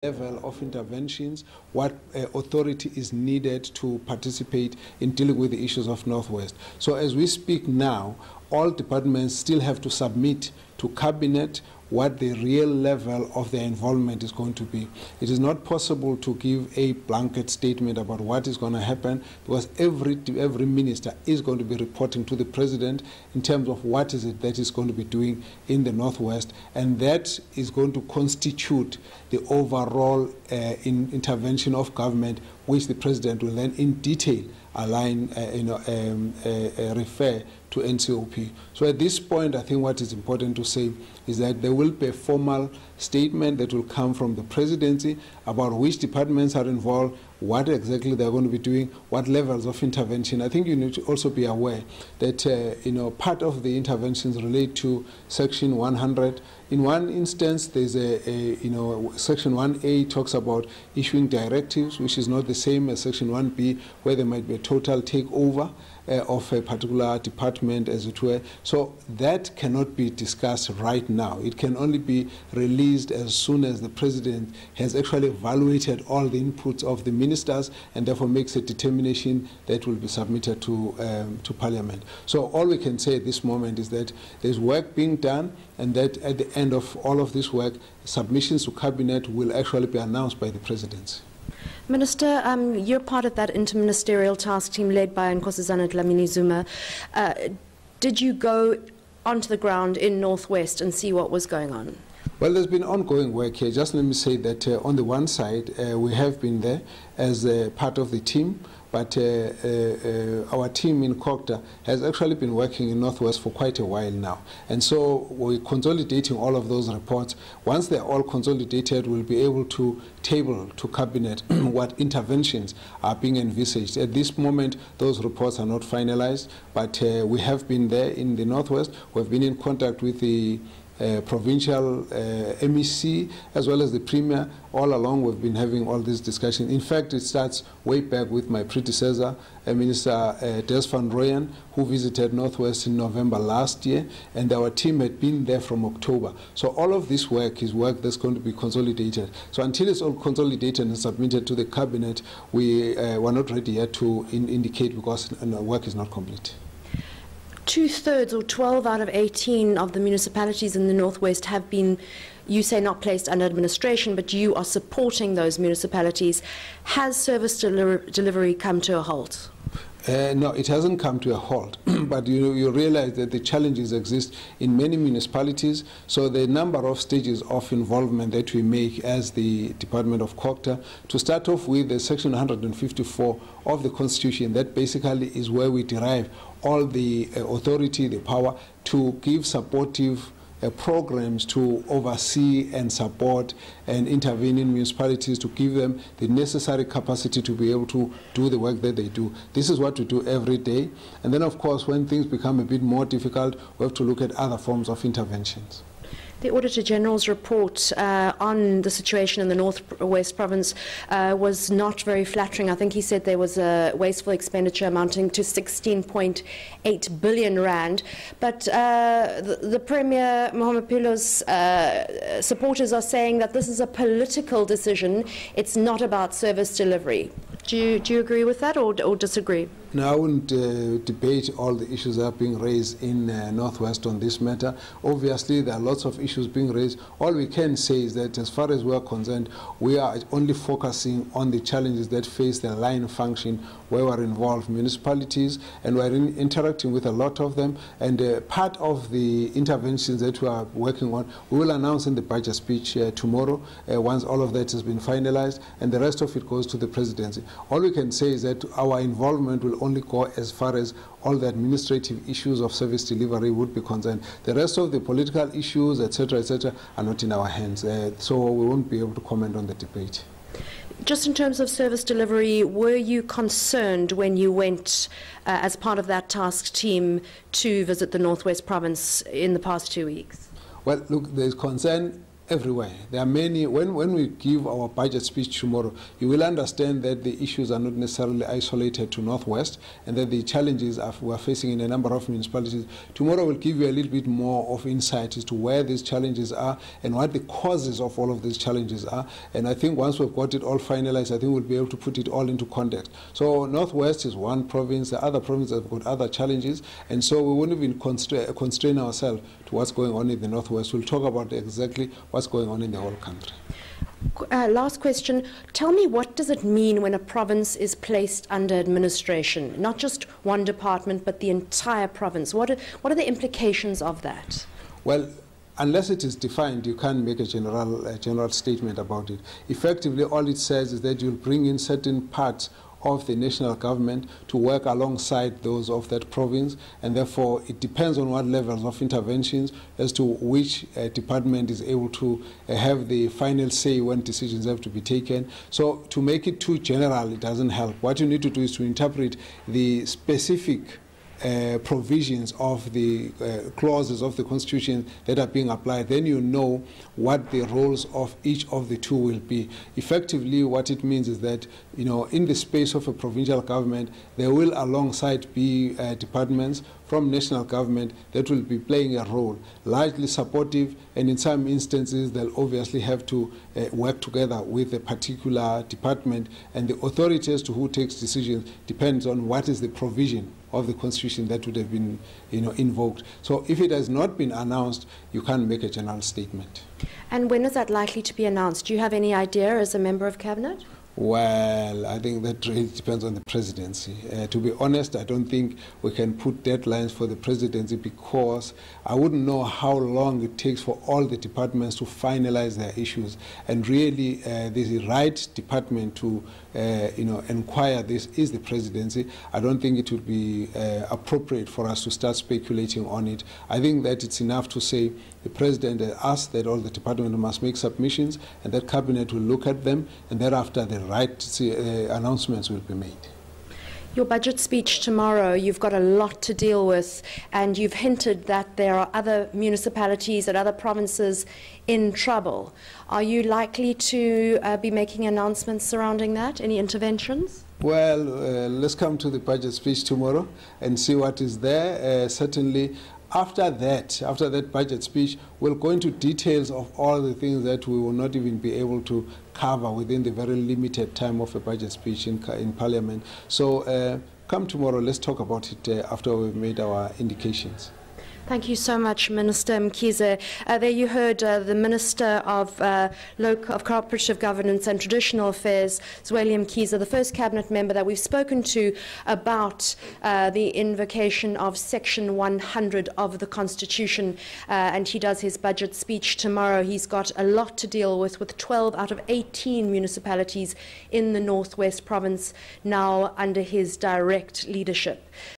level of interventions, what authority is needed to participate in dealing with the issues of Northwest. So as we speak now, all departments still have to submit to Cabinet what the real level of their involvement is going to be. It is not possible to give a blanket statement about what is going to happen, because every minister is going to be reporting to the President in terms of what is it that is going to be doing in the Northwest, and that is going to constitute the overall intervention of government, which the President will then in detail align, refer to NCOP. So at this point, I think what is important to say is that there will be a formal statement that will come from the Presidency about which departments are involved, what exactly they're going to be doing, what levels of intervention. I think you need to also be aware that part of the interventions relate to Section 100. In one instance, there's Section 1A talks about issuing directives, which is not the same as Section 1B, where there might be a total takeover of a particular department, as it were. So that cannot be discussed right now. It can only be released as soon as the President has actually evaluated all the inputs of the ministers and therefore makes a determination that will be submitted to Parliament. So all we can say at this moment is that there's work being done, and that at the end of all of this work, submissions to Cabinet will actually be announced by the Presidency. Minister, you're part of that interministerial task team led by Nkosazana Dlamini-Zuma. Did you go onto the ground in Northwest and see what was going on? Well, there's been ongoing work here. Just let me say that on the one side, we have been there as part of the team, but our team in Cooperative has actually been working in Northwest for quite a while now. And so we're consolidating all of those reports. Once they're all consolidated, we'll be able to table to Cabinet what interventions are being envisaged. At this moment, those reports are not finalized, but we have been there in the Northwest. We've been in contact with the provincial MEC as well as the Premier. All along we've been having all these discussions. In fact, it starts way back with my predecessor, Minister Des van Rooyen, who visited Northwest in November last year, and our team had been there from October. So all of this work is work that's going to be consolidated. So until it's all consolidated and submitted to the Cabinet, we were not ready yet to indicate, because the work is not complete. 2/3 or 12 out of 18 of the municipalities in the Northwest have been, you say, not placed under administration, but you are supporting those municipalities. Has service delivery come to a halt? No, it hasn't come to a halt, but you realize that the challenges exist in many municipalities. So the number of stages of involvement that we make as the Department of Cooperative, to start off with the Section 154 of the Constitution, that basically is where we derive all the authority, the power to give supportive programs to oversee and support and intervene in municipalities, to give them the necessary capacity to be able to do the work that they do. This is what we do every day. And then, of course, when things become a bit more difficult, we have to look at other forms of interventions. The Auditor General's report on the situation in the Northwest Province was not very flattering. I think he said there was a wasteful expenditure amounting to 16.8 billion rand. But the Premier, Mohamed Pilo's supporters are saying that this is a political decision. It's not about service delivery. Do you agree with that, or disagree? No, I wouldn't debate all the issues that are being raised in Northwest on this matter. Obviously, there are lots of issues being raised. All we can say is that as far as we're concerned, we are only focusing on the challenges that face the line function where we're involved, municipalities, and we're interacting with a lot of them. And part of the interventions that we are working on, we will announce in the budget speech tomorrow, once all of that has been finalized, and the rest of it goes to the Presidency. All we can say is that our involvement will only go as far as all the administrative issues of service delivery would be concerned. The rest of the political issues, etc., are not in our hands. So we won't be able to comment on the debate. Just in terms of service delivery, were you concerned when you went as part of that task team to visit the Northwest Province in the past 2 weeks? Well, look, there's concern everywhere. There are many. When we give our budget speech tomorrow, you will understand that the issues are not necessarily isolated to Northwest, and that the challenges we are facing in a number of municipalities. Tomorrow will give you a little bit more of insight as to where these challenges are and what the causes of all of these challenges are. And I think once we've got it all finalized, I think we'll be able to put it all into context. So Northwest is one province. The other provinces have got other challenges, and so we won't even constrain ourselves to what's going on in the Northwest. We'll talk about exactly what's going on in the whole country. Last question. Tell me, what does it mean when a province is placed under administration? Not just one department, but the entire province. What are the implications of that? Well, unless it is defined, you can't make a general statement about it. Effectively, all it says is that you'll bring in certain parts of the national government to work alongside those of that province, and therefore it depends on what levels of interventions as to which department is able to have the final say when decisions have to be taken. So to make it too general, it doesn't help. What you need to do is to interpret the specific provisions of the clauses of the Constitution that are being applied. Then you know what the roles of each of the two will be. Effectively, what it means is that, you know, in the space of a provincial government, there will alongside be departments from national government that will be playing a role, largely supportive, and in some instances they'll obviously have to work together with a particular department, and the authority as to who takes decisions depends on what is the provision of the Constitution that would have been, you know, invoked. So if it has not been announced, you can't make a general statement. And when is that likely to be announced? Do you have any idea as a member of Cabinet? Well, I think that really depends on the presidency. To be honest, I don't think we can put deadlines for the presidency, because I wouldn't know how long it takes for all the departments to finalize their issues. And really, the right department to inquire this is the presidency. I don't think it would be appropriate for us to start speculating on it. I think that it's enough to say the president asked that all the departments must make submissions, and that cabinet will look at them, and thereafter the right announcements will be made. Your budget speech tomorrow, you've got a lot to deal with, and you've hinted that there are other municipalities and other provinces in trouble. Are you likely to be making announcements surrounding that? Any interventions? Well, let's come to the budget speech tomorrow and see what is there. Certainly, after that budget speech, we'll go into details of all the things that we will not even be able to cover within the very limited time of a budget speech in Parliament. So come tomorrow, let's talk about it after we've made our indications. Thank you so much, Minister Mkhize. There you heard the Minister of Cooperative Governance and Traditional Affairs, Zweli Mkhize, the first cabinet member that we've spoken to about the invocation of Section 100 of the Constitution, and he does his budget speech tomorrow. He's got a lot to deal with 12 out of 18 municipalities in the Northwest Province now under his direct leadership.